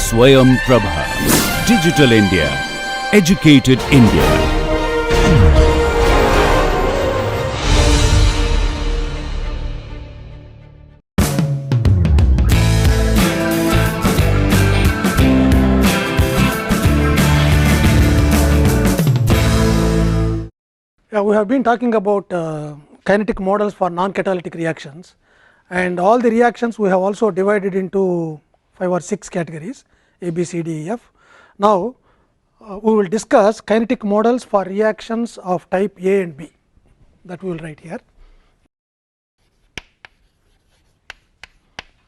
SwayamPrabha. Digital India. Educated India. Yeah, we have been talking about kinetic models for non-catalytic reactions, and all the reactions we have also divided into 5 or 6 categories A, B, C, D, E, F. Now, we will discuss kinetic models for reactions of type A and B, that we will write here.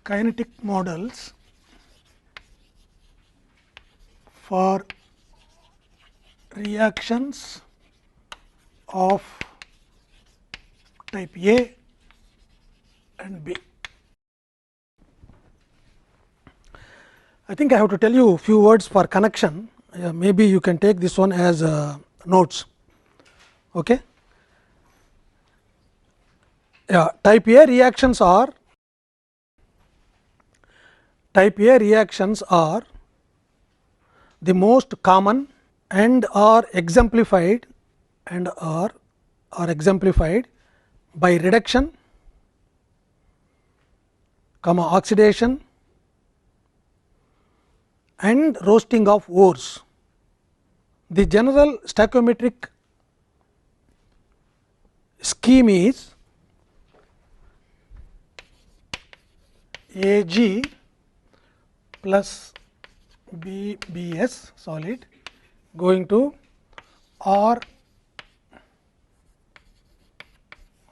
Kinetic models for reactions of type A and B. I think I have to tell you a few words for connection. Maybe you can take this one as notes. Okay. Yeah, type A reactions are the most common and are exemplified by reduction, oxidation and roasting of ores. The general stoichiometric scheme is Ag plus BBS solid going to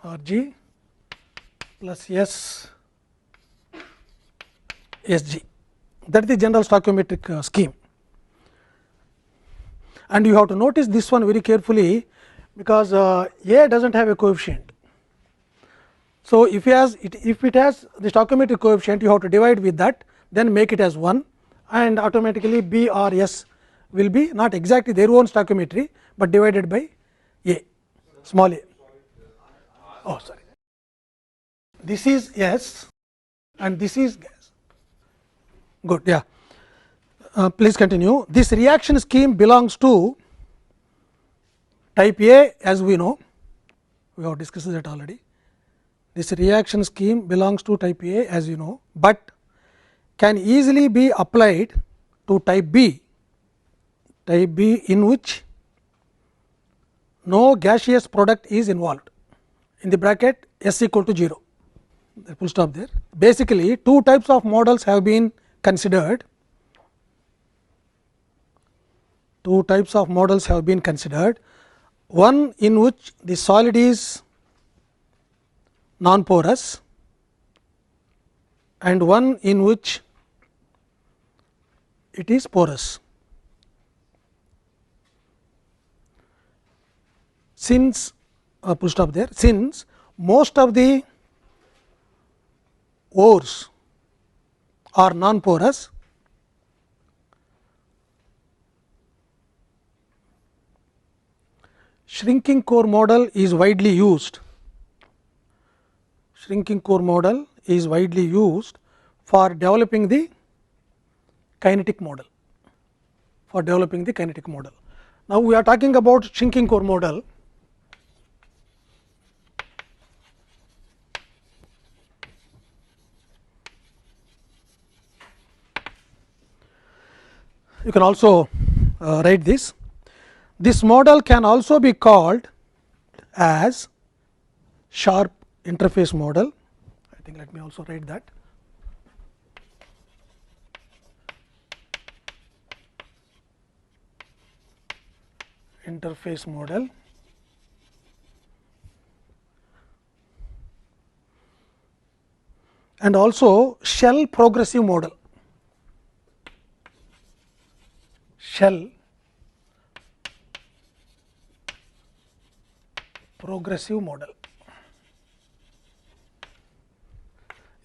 RG plus SG. That is the general stoichiometric scheme, and you have to notice this one very carefully, because A does not have a coefficient. So, if it has the stoichiometric coefficient, you have to divide with that, then make it as 1, and automatically B or S will be not exactly their own stoichiometry, but divided by A, small a. Oh, sorry, this is S and this is gas. Good, yeah. Please continue. This reaction scheme belongs to type A, as we know, we have discussed that already. This reaction scheme belongs to type A, as you know, but can easily be applied to type B in which no gaseous product is involved, in the bracket S equal to 0, full stop there. Basically, two types of models have been considered. One in which the solid is non-porous, and one in which it is porous. Since full stop there, since most of the ores are non-porous, shrinking core model is widely used. For developing the kinetic model. Now, we are talking about shrinking core model. You can also write this. This model can also be called as sharp interface model. I think let me also write that. Interface model. And also shell progressive model.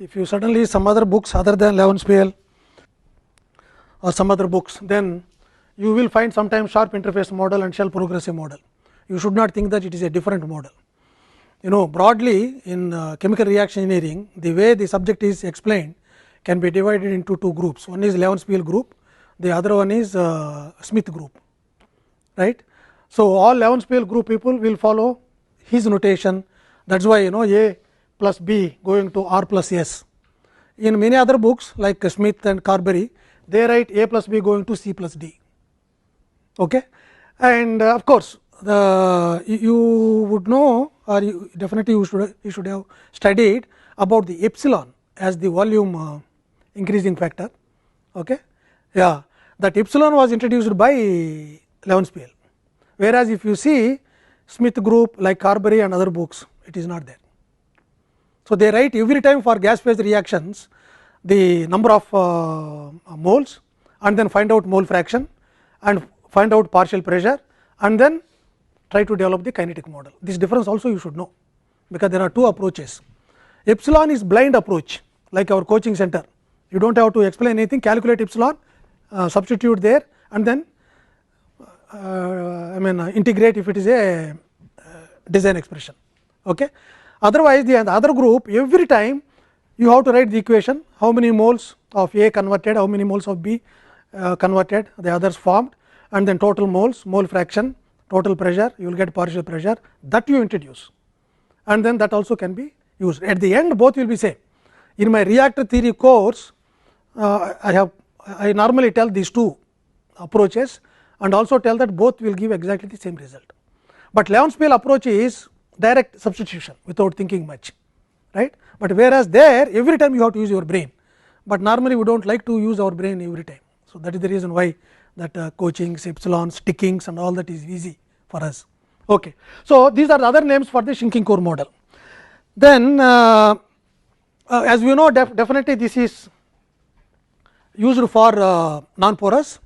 If you suddenly some other books other than Levenspiel or some other books, then you will find sometimes sharp interface model and shell progressive model. You should not think that it is a different model. Broadly in chemical reaction engineering, the way the subject is explained can be divided into two groups. One is Levenspiel group, the other one is Smith group, right. So, all Levenspail group people will follow his notation, that is why A plus B going to R plus S. In many other books like Smith and Carberry, they write A plus B going to C plus D. Okay. And of course, you would know, or definitely you should have studied about the epsilon as the volume increasing factor. Okay. Yeah, that epsilon was introduced by Levenspail, whereas if you see Smith group like Carberry and other books, it is not there. So, they write every time for gas phase reactions the number of moles, and then find out mole fraction and find out partial pressure, and then try to develop the kinetic model. This difference also you should know, because there are two approaches. Epsilon is blind approach, like our coaching center. You do not have to explain anything, calculate epsilon, substitute there, and then integrate if it is a design expression. Okay. Otherwise, the other group, every time you have to write the equation, how many moles of A converted, how many moles of B converted, the others formed, and then total moles, mole fraction, total pressure, you will get partial pressure, that you introduce, and then that also can be used. At the end, both will be same. In my reactor theory course, I normally tell these two approaches, and also tell that both will give exactly the same result. But Levenspail approach is direct substitution without thinking much, right. But whereas there every time you have to use your brain, but normally we do not like to use our brain every time. So, that is the reason why that coachings, epsilons, stickings and all that is easy for us. Okay. So, these are the other names for the shrinking core model. Then as we know, definitely this is used for non-porous,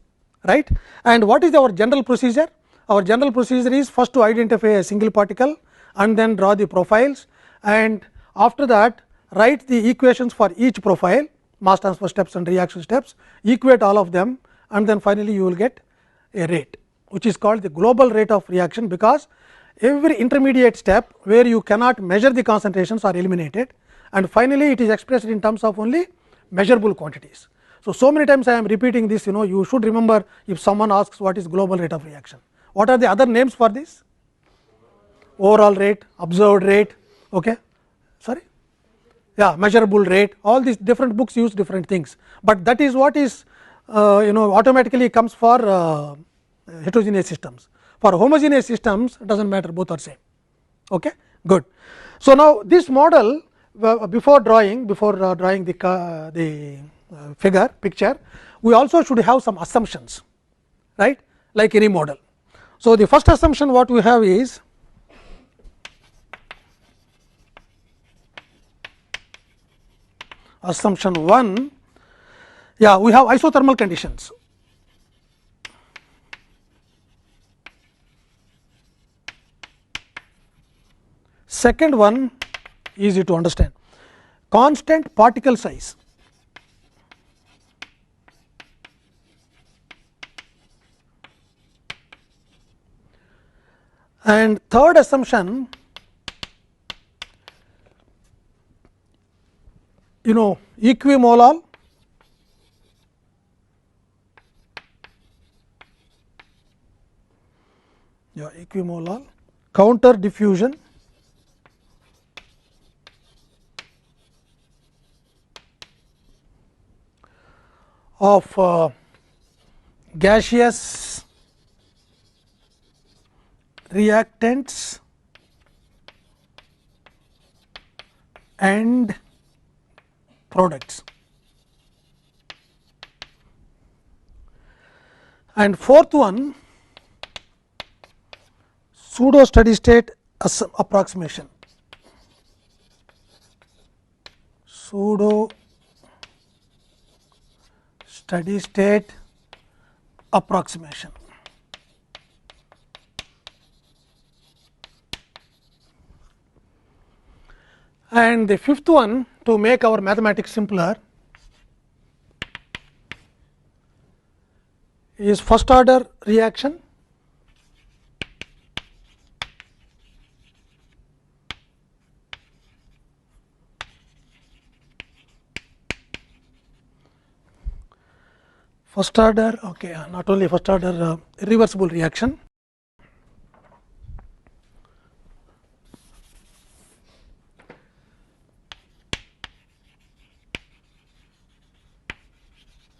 right. And what is our general procedure? Our general procedure is first to identify a single particle and then draw the profiles, and after that write the equations for each profile, mass transfer steps and reaction steps, equate all of them, and then finally you will get a rate, which is called the global rate of reaction, because every intermediate step where you cannot measure the concentrations are eliminated, and finally it is expressed in terms of only measurable quantities. So many times I am repeating this, you should remember if someone asks what is global rate of reaction. What are the other names for this? Overall rate, observed rate, okay. Sorry, yeah, measurable rate. All these different books use different things, but that is what is automatically comes for heterogeneous systems. For homogeneous systems, it does not matter, both are same. Okay, good. So now this model, before drawing the picture, we also should have some assumptions, right, like any model. So the first assumption what we have is assumption 1, yeah, we have isothermal conditions. Second one, easy to understand, constant particle size. And third assumption, equimolal counter diffusion of gaseous reactants and products. And fourth one, pseudo steady state approximation. Pseudo steady state approximation. And the fifth one, to make our mathematics simpler, is first order reaction first order, okay, not only first order irreversible reaction.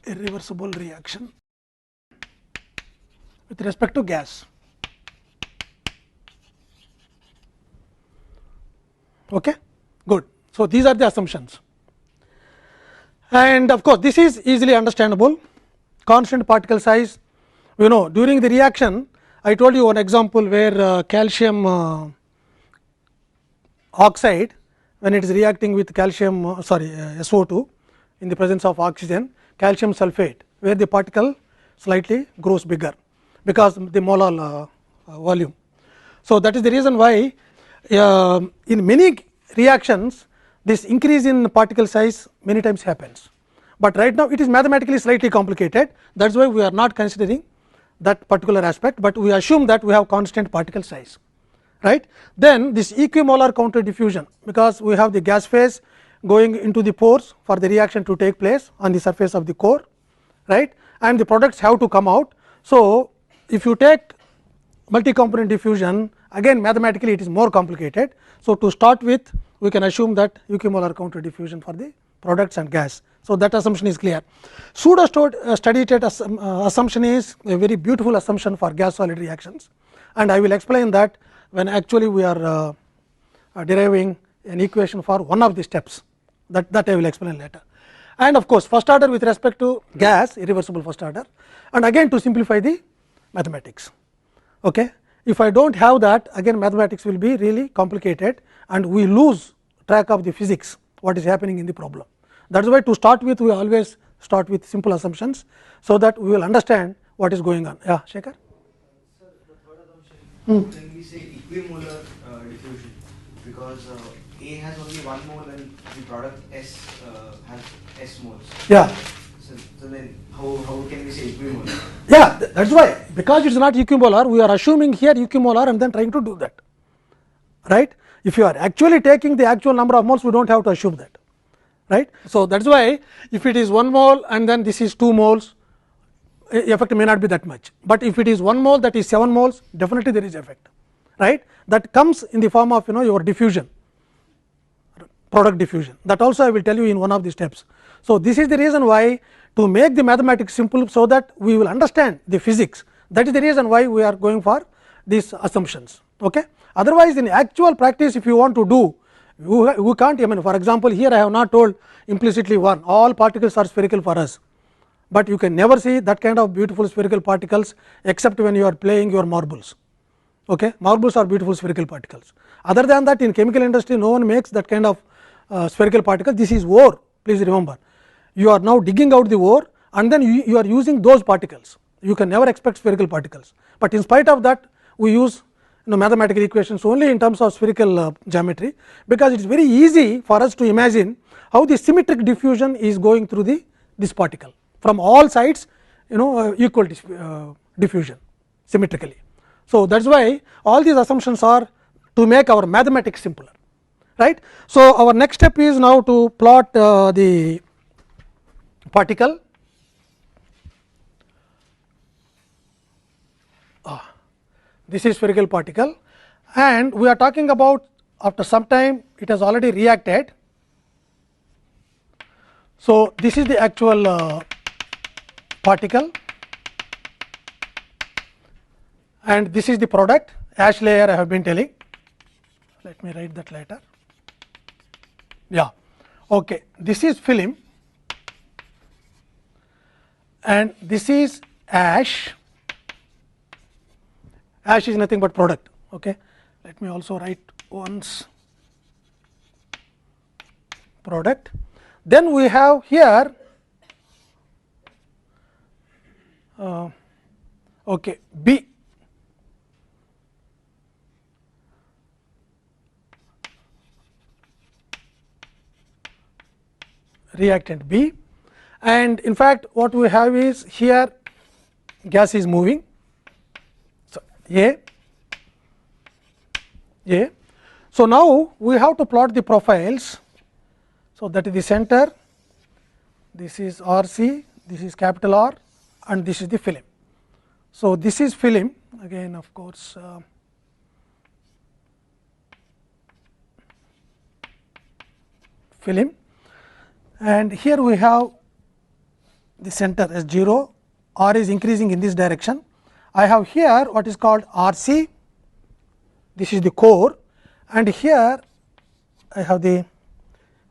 Irreversible reaction with respect to gas. Okay, good. So, these are the assumptions, and of course, this is easily understandable. Constant particle size, you know, during the reaction I told you one example where calcium oxide, when it is reacting with calcium SO2 in the presence of oxygen, calcium sulphate, where the particle slightly grows bigger because the molar volume. So, that is the reason why in many reactions this increase in particle size many times happens, but right now it is mathematically slightly complicated. That is why we are not considering that particular aspect, but we assume that we have constant particle size, right. Then this equimolar counter diffusion, because we have the gas phase going into the pores for the reaction to take place on the surface of the core, right, and the products have to come out. So, if you take multi component diffusion, again mathematically it is more complicated. So, to start with, we can assume that equimolar counter diffusion for the products and gas. So, that assumption is clear. Pseudo steady state assumption is a very beautiful assumption for gas solid reactions, and I will explain that when actually we are deriving an equation for one of the steps, that I will explain later. And of course, first order with respect to gas, irreversible first order, and again to simplify the mathematics. Okay. If I do not have that, again mathematics will be really complicated and we lose track of the physics, what is happening in the problem. That is why to start with, we always start with simple assumptions, so that we will understand what is going on. Yeah, Shekhar? Sir, the third assumption, when we say equimolar diffusion, because A has only 1 mole and the product S has S moles. Yeah. So then how can we say equimolar? Yeah, that is why, because it is not equimolar, we are assuming here equimolar and then trying to do that, right. If you are actually taking the actual number of moles, we do not have to assume that, right. So, that is why if it is 1 mole and then this is 2 moles, effect may not be that much, but if it is 1 mole, that is 7 moles, definitely there is effect, right. That comes in the form of your diffusion, product diffusion, that also I will tell you in one of the steps. So, this is the reason why, to make the mathematics simple, so that we will understand the physics, that is the reason why we are going for these assumptions. Okay. Otherwise, in actual practice, if you want to do, you can't, I mean, for example, here I have not told implicitly one, all particles are spherical for us, but you can never see that kind of beautiful spherical particles except when you are playing your marbles. Okay. Marbles are beautiful spherical particles. Other than that, in chemical industry, no one makes that kind of spherical particles. This is ore, please remember. You are now digging out the ore and then you are using those particles. You can never expect spherical particles, but in spite of that, we use mathematical equations only in terms of spherical geometry, because it is very easy for us to imagine how the symmetric diffusion is going through this particle from all sides, equal diffusion symmetrically. So, that is why all these assumptions are to make our mathematics simpler, right. So, our next step is now to plot the particle. This is spherical particle, and we are talking about after some time it has already reacted. So, this is the actual particle and this is the product, ash layer I have been telling. Let me write that later. Yeah, okay. This is film and this is ash. Ash is nothing but product. Okay. Let me also write once product. Then we have here okay, B. Reactant B, and in fact, what we have is here gas is moving. So, A. So, now we have to plot the profiles. So, that is the center, this is R C, this is capital R, and this is the film. So, this is film again, of course, film, and here we have the center as 0, R is increasing in this direction. I have here what is called RC, this is the core, and here I have the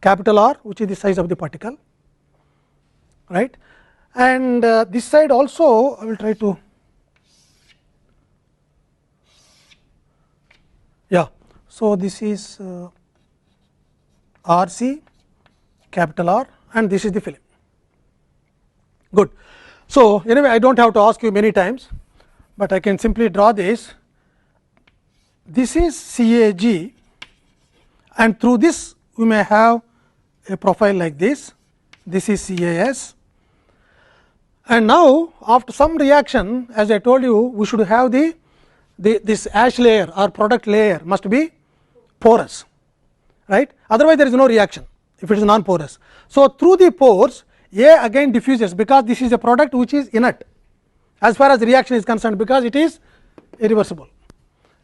capital R, which is the size of the particle, right. And this side also I will try to, yeah. So, this is RC, capital R, and this is the film. Good. So, anyway, I do not have to ask you many times, but I can simply draw this. This is CAG, and through this we may have a profile like this. This is CAS, and now after some reaction, as I told you, we should have this ash layer or product layer must be porous, right. Otherwise, there is no reaction if it is non porous. So, through the pores, A again diffuses, because this is a product which is inert as far as reaction is concerned, because it is irreversible.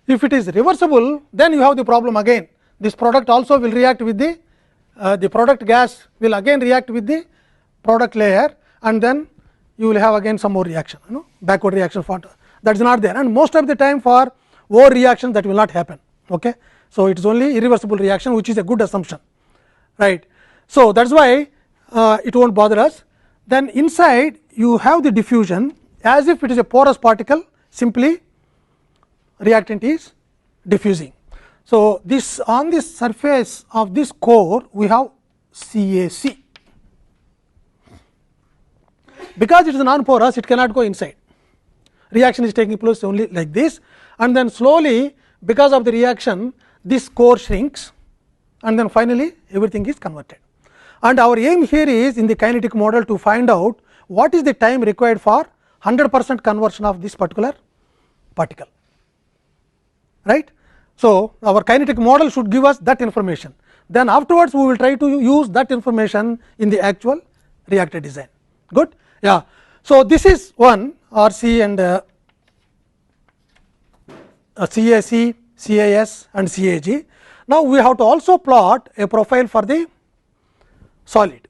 If it is reversible, then you have the problem again. This product also will react with the product gas will again react with the product layer, and then you will have again some more reaction, backward reaction for that is not there, and most of the time for O reaction that will not happen. Okay. So, it is only irreversible reaction, which is a good assumption, right. So, that is why it will not bother us. Then inside you have the diffusion as if it is a porous particle, simply reactant is diffusing. So, this on the surface of this core we have CAC, because it is non porous, it cannot go inside, reaction is taking place only like this, and then slowly because of the reaction this core shrinks, and then finally everything is converted. And our aim here is in the kinetic model to find out what is the time required for 100% conversion of this particular particle, right. So, our kinetic model should give us that information, then afterwards we will try to use that information in the actual reactor design. Good. Yeah. So, this is one RC and CAC, CAS and CAG. Now, we have to also plot a profile for the solid.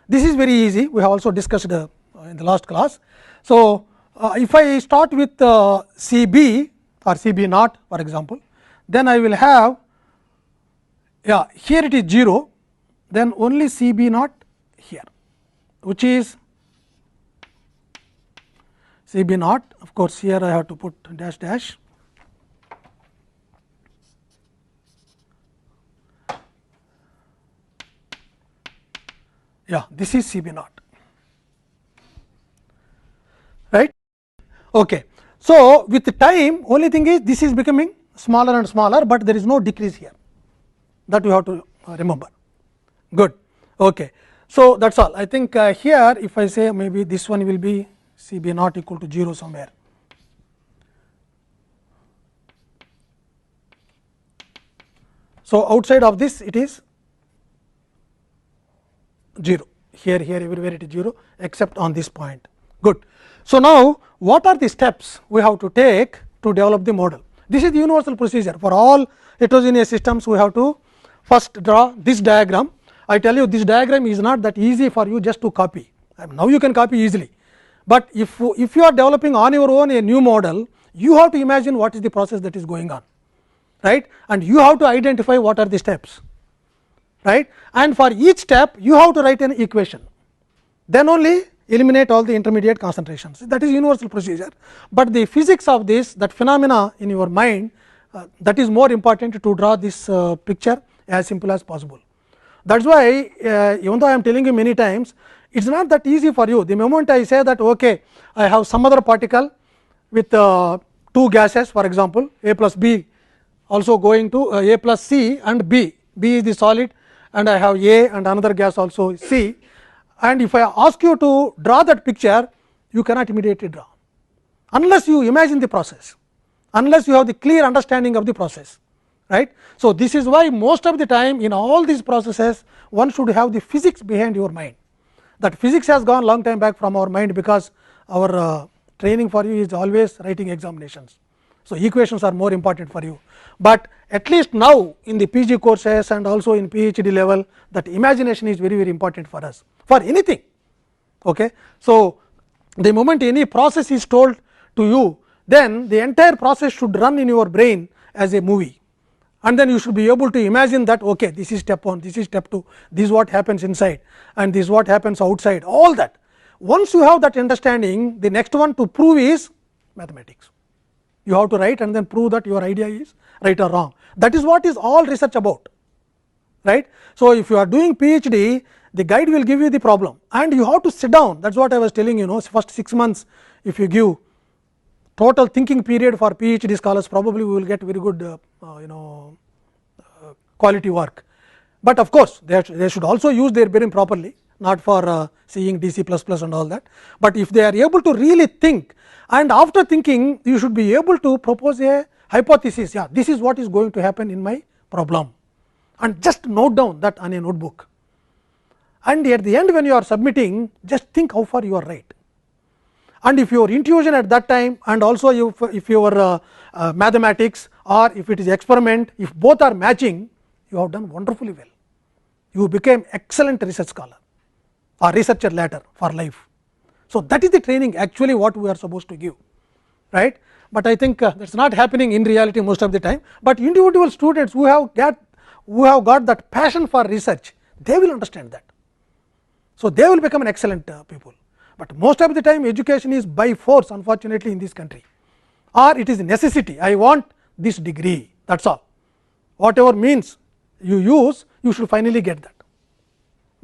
This is very easy, we have also discussed in the last class. So, if I start with CB or CB naught for example, then I will have, yeah, here it is 0, then only CB naught here, which is CB naught. Of course, here I have to put dash dash. Yeah, this is CB naught, right. Okay. So, with the time, only thing is this is becoming smaller and smaller, but there is no decrease here, that you have to remember. Good. Okay. So, that is all. I think here if I say maybe this one will be CB naught equal to 0 somewhere. So, outside of this it is 0, here everywhere it is 0 except on this point. Good. So, now what are the steps we have to take to develop the model? This is the universal procedure for all heterogeneous systems. We have to first draw this diagram. I tell you this diagram is not that easy for you just to copy. Now, you can copy easily, but if you are developing on your own a new model, you have to imagine what is the process that is going on, right, and you have to identify what are the steps, right, and for each step you have to write an equation, then only eliminate all the intermediate concentrations. That is universal procedure, but the physics of this, that phenomena in your mind, that is more important to draw this picture as simple as possible. That is why even though I am telling you many times, it is not that easy for you. The moment I say that okay, I have some other particle with two gases, for example A plus B also going to A plus C and B, B is the solid, and I have A and another gas also C, and if I ask you to draw that picture, you cannot immediately draw unless you imagine the process, unless you have the clear understanding of the process, right. So, this is why most of the time in all these processes one should have the physics behind your mind. That physics has gone long time back from our mind, because our training for you is always writing examinations. So, equations are more important for you, but at least now in the PG courses and also in PhD level, that imagination is very important for us for anything. Okay. So, the moment any process is told to you, then the entire process should run in your brain as a movie, and then you should be able to imagine that okay, this is step 1, this is step 2, this is what happens inside and this is what happens outside, all that. Once you have that understanding, the next one to prove is mathematics. You have to write and then prove that your idea is right or wrong. That is what is all research about, right. So, if you are doing PhD, the guide will give you the problem and you have to sit down. That is what I was telling you, first 6 months if you give total thinking period for PhD scholars, probably we will get very good quality work. But of course, they should also use their brain properly, not for seeing DC++ and all that, but if they are able to really think, and after thinking you should be able to propose a hypothesis, yeah, this is what is going to happen in my problem, and just note down that on a notebook, and at the end when you are submitting, just think how far you are right. And if your intuition at that time, and also if your mathematics or if it is experiment, if both are matching, you have done wonderfully well. You became excellent research scholar or researcher later for life. So, that is the training actually what we are supposed to give, right. But I think that is not happening in reality most of the time, but individual students who have got that passion for research, they will understand that. So, they will become an excellent people. But most of the time education is by force, unfortunately, in this country, or it is necessity. I want this degree, that is all. Whatever means you use, you should finally get that.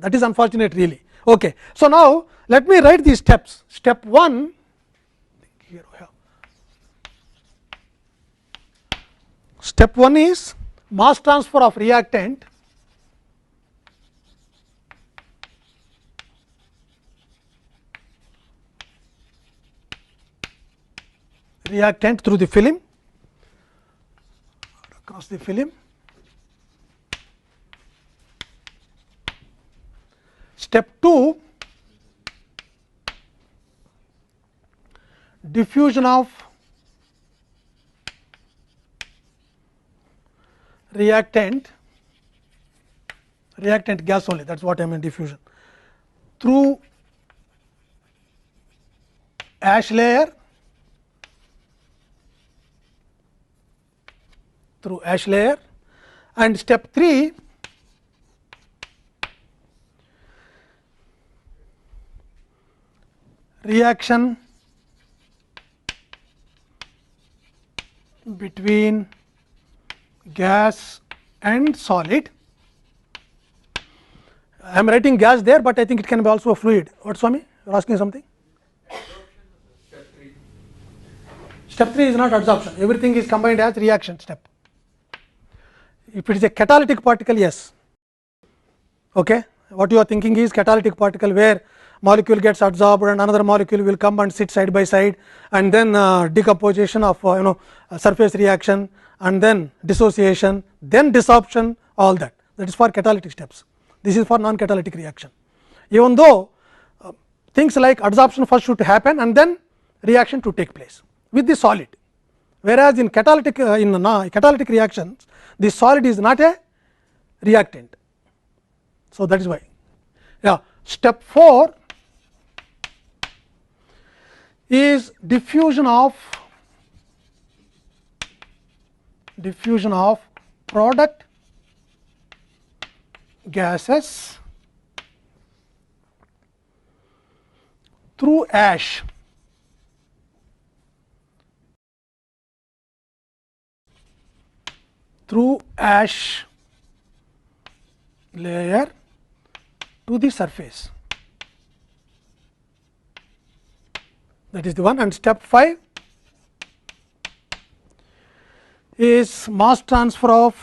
That is unfortunate really. Okay. So, now let me write these steps. Step 1, here we have. Step 1 is mass transfer of reactant through the film, across the film. Step 2, diffusion of reactant gas only, that is what I mean diffusion, through ash layer, and step 3, reaction between gas and solid. I am writing gas there, but I think it can be also a fluid. What, Swami, you are asking something? Step 3 is not adsorption, everything is combined as reaction step. If it is a catalytic particle, yes. Okay. What you are thinking is catalytic particle, where molecule gets adsorbed and another molecule will come and sit side by side, and then decomposition of surface reaction, and then dissociation, then desorption, all that. That is for catalytic steps. This is for non-catalytic reaction. Even though things like adsorption first should happen and then reaction to take place with the solid, whereas in catalytic reactions, the solid is not a reactant. So, that is why. Yeah. Step 4 is diffusion of product gases through ash layer to the surface. That is the one. And step 5 is mass transfer of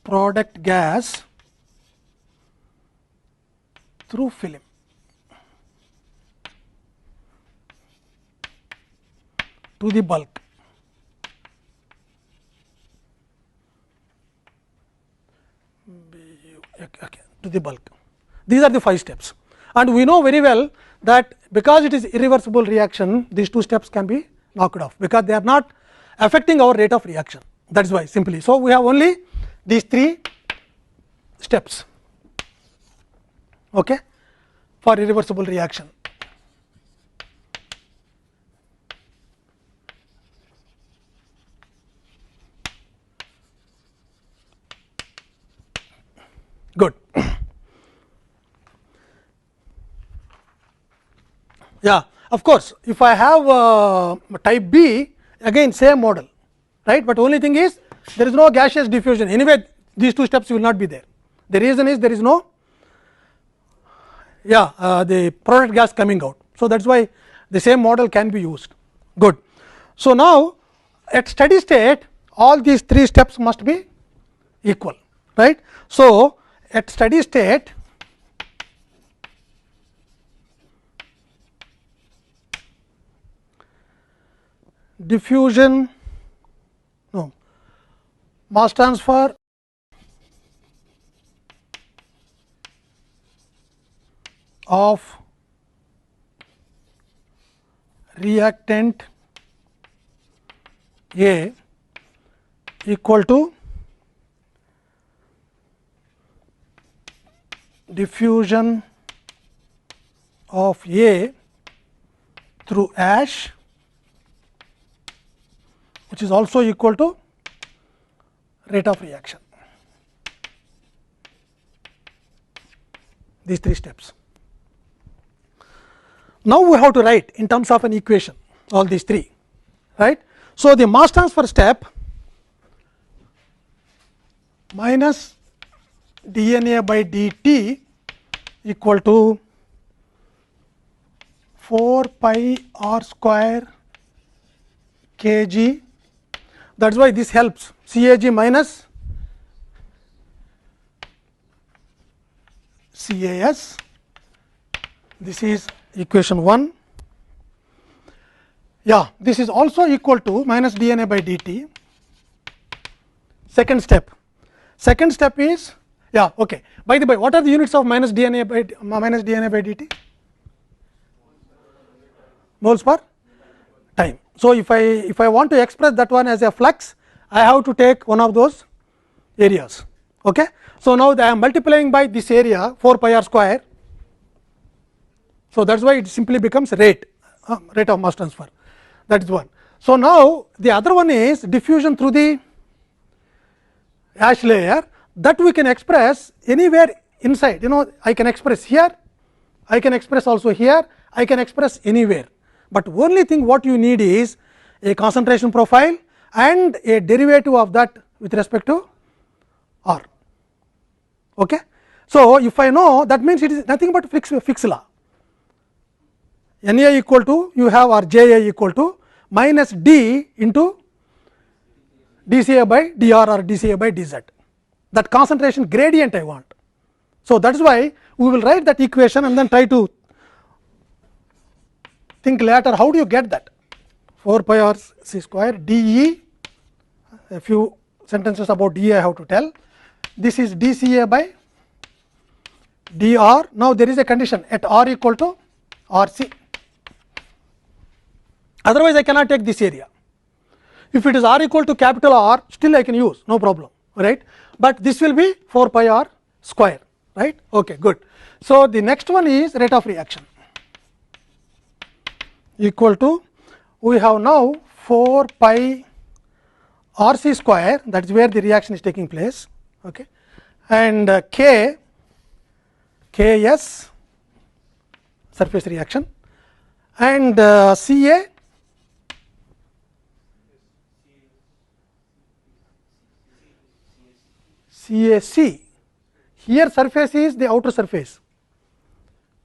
product gas through film. To the bulk. Okay, to the bulk. These are the 5 steps, and we know very well that because it is irreversible reaction, these 2 steps can be knocked off, because they are not affecting our rate of reaction. That is why simply. So, we have only these 3 steps, okay, for irreversible reaction. Good. Yeah, of course, if I have type B, again same model, right, but only thing is there is no gaseous diffusion. Anyway, these 2 steps will not be there. The reason is there is no the product gas coming out. So, that is why the same model can be used. Good. So, now at steady state all these 3 steps must be equal, right. So, at steady state diffusion, no, mass transfer of reactant A equal to diffusion of A through ash, which is also equal to rate of reaction. These 3 steps. Now, we have to write in terms of an equation all these 3, right. So, the mass transfer step minus dNA by dt equal to 4 pi r square kg. That is why this helps CAG minus CAS. This is equation 1. Yeah, this is also equal to minus dNA by dt. Second step is, yeah, okay. By the way, what are the units of minus dNA by dt? Moles per time. So, if I want to express that one as a flux, I have to take one of those areas. Okay. So, now I am multiplying by this area 4 pi r square. So, that is why it simply becomes rate of mass transfer, that is one. So, now the other one is diffusion through the ash layer, that we can express anywhere inside. I can express here, I can express also here, I can express anywhere, but only thing what you need is a concentration profile and a derivative of that with respect to R. Okay. So, if I know, that means it is nothing but Fick's law. Na equal to, you have, or Ja equal to minus d into dCA by dr or dCA by dz, that concentration gradient I want. So, that is why we will write that equation and then try to think later how do you get that 4 pi r c square dE. A few sentences about dE I have to tell. This is dCA by dr. Now, there is a condition at r equal to RC, otherwise I cannot take this area. If it is r equal to capital R, still I can use, no problem, right, but this will be 4 pi r square, right. Okay, good. So, the next one is rate of reaction equal to, we have now 4 pi r c square, that is where the reaction is taking place, okay, and Ks surface reaction, and Ca CAC. Here surface is the outer surface,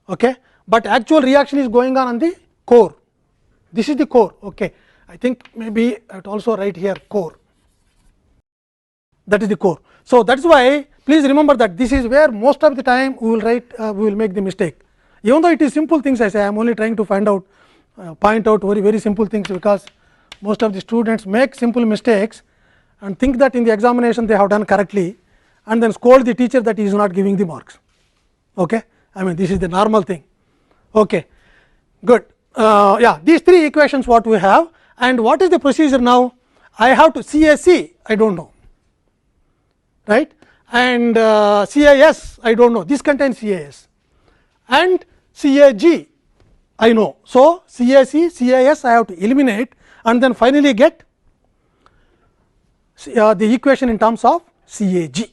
okay, but actual reaction is going on the core. This is the core. Okay, I think maybe I would also write here core, that is the core. So, that is why please remember that this is where most of the time we will write, we will make the mistake. Even though it is simple things, I say I am only trying to find out, point out very simple things, because most of the students make simple mistakes and think that in the examination they have done correctly, and then scold the teacher that he is not giving the marks. Okay. I mean this is the normal thing. Okay, good. Yeah, these three equations what we have, and what is the procedure now? I have to CAC, I do not know, right, and CAS, I do not know, this contains CAS, and CAG, I know. So, CAC, CAS I have to eliminate and then finally get the equation in terms of CAG,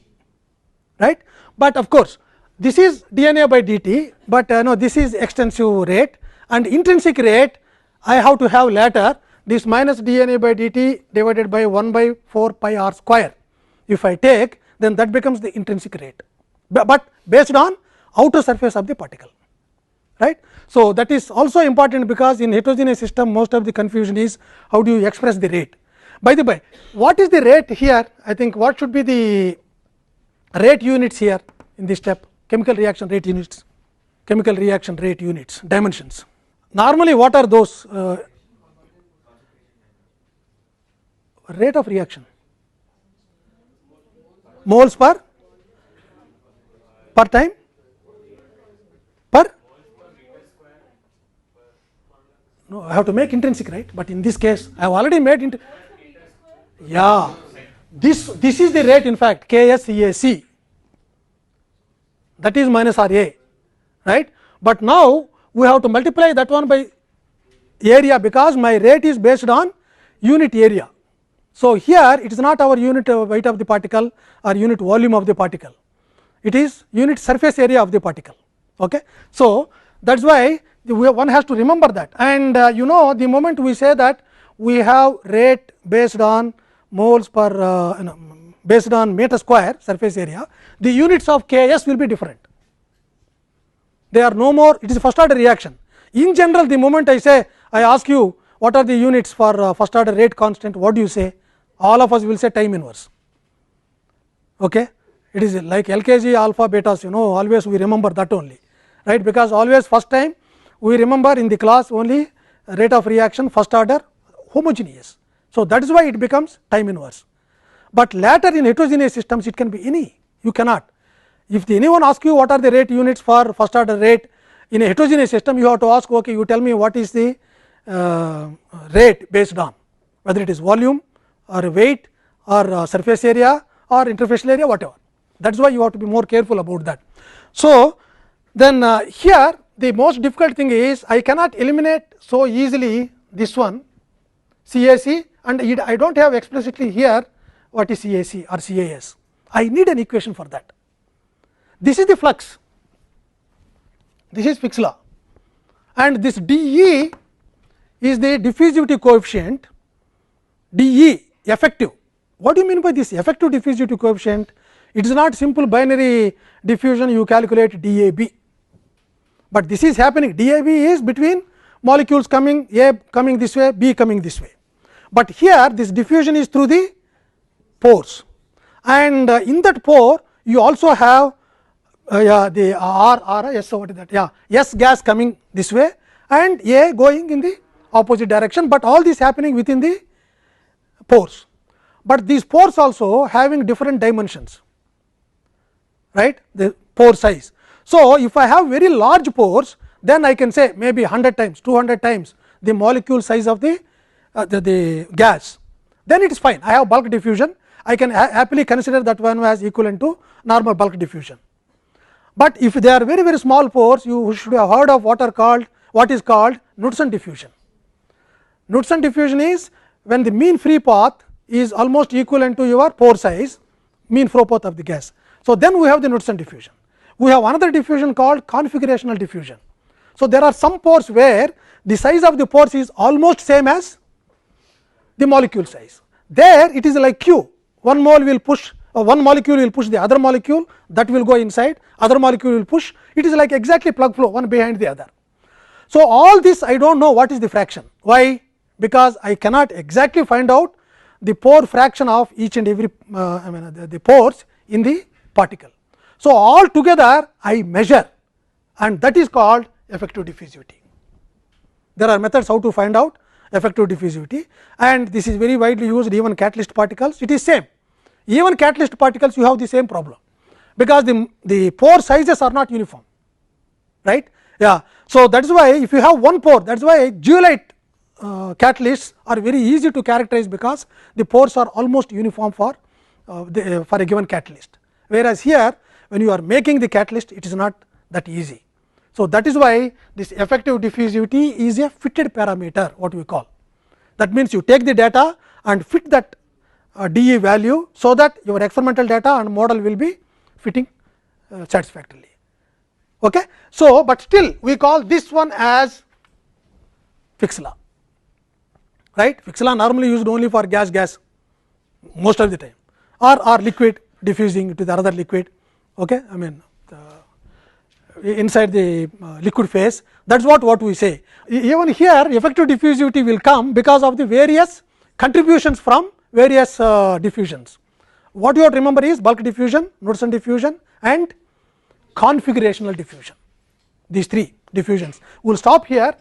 right. But of course, this is dNA by dt, but no, this is extensive rate, and intrinsic rate I have to have later this minus dNA by dt divided by 1 by 4 pi r square. If I take, then that becomes the intrinsic rate, but based on outer surface of the particle, right. So, that is also important, because in heterogeneous system most of the confusion is how do you express the rate. By the way, what is the rate here? I think what should be the rate units here in this step? Chemical reaction rate units, chemical reaction rate units, dimensions. Normally what are those? Rate of reaction, moles per time, per, no, I have to make intrinsic, right, but in this case I have already made yeah, this is the rate in fact KSCAC, that is minus RA, right, but now we have to multiply that one by area, because my rate is based on unit area. So, here it is not our unit weight of the particle or unit volume of the particle, it is unit surface area of the particle. Okay. So, that is why one has to remember that, and you know, the moment we say that we have rate based on moles per based on meter square surface area, the units of Ks will be different. They are no more, it is first order reaction. In general, the moment I say, I ask you what are the units for first order rate constant, what do you say? All of us will say time inverse. Okay. It is like LKG alpha betas, you know, always we remember that only, right, because always first time we remember in the class only rate of reaction first order homogeneous. So, that is why it becomes time inverse, but later in heterogeneous systems it can be any, you cannot. If anyone asks you what are the rate units for first order rate in a heterogeneous system, you have to ask, okay, you tell me what is the rate based on, whether it is volume or weight or surface area or interfacial area, whatever. That is why you have to be more careful about that. So, then here the most difficult thing is I cannot eliminate so easily this one CAC, and I do not have explicitly here what is CAC or CAS. I need an equation for that. This is the flux, this is Fick's law, and this dE is the diffusivity coefficient, dE effective. What do you mean by this effective diffusivity coefficient? It is not simple binary diffusion, you calculate DAB, but this is happening. DAB is between molecules coming, A coming this way, B coming this way, but here this diffusion is through the pores, and in that pore you also have the S, what is that? S gas coming this way and A going in the opposite direction, but all this happening within the pores, but these pores also having different dimensions, right, the pore size. So, if I have very large pores, then I can say maybe 100 times, 200 times the molecule size of the gas, then it is fine. I have bulk diffusion, I can happily consider that one as equivalent to normal bulk diffusion. But if they are very small pores, you should have heard of what is called Knudsen diffusion. Knudsen diffusion is when the mean free path is almost equivalent to your pore size, mean flow path of the gas. So, then we have the Knudsen diffusion. We have another diffusion called configurational diffusion. So, there are some pores where the size of the pores is almost same as the molecule size. There it is like Q, one mole will push, one molecule will push the other molecule, that will go inside, other molecule will push, it is like exactly plug flow, one behind the other. So, all this I do not know what is the fraction. Why? Because I cannot exactly find out the pore fraction of each and every the pores in the particle. So, all together I measure, and that is called effective diffusivity. There are methods how to find out effective diffusivity, and this is very widely used even catalyst particles, it is same. Even catalyst particles you have the same problem, because the pore sizes are not uniform. right. Yeah. So, that is why if you have one pore, that is why zeolite catalysts are very easy to characterize, because the pores are almost uniform for a given catalyst, whereas here when you are making the catalyst it is not that easy. So, that is why this effective diffusivity is a fitted parameter, what we call. That means, you take the data and fit that dE value, so that your experimental data and model will be fitting satisfactorily. Okay. So, but still we call this one as Fick's law, right. Fick's law normally used only for gas most of the time, or liquid diffusing to the other liquid. Okay. I mean inside the liquid phase, that is what we say. Even here effective diffusivity will come because of the various contributions from various diffusions. What you have to remember is bulk diffusion, Knudsen diffusion and configurational diffusion, these three diffusions. We will stop here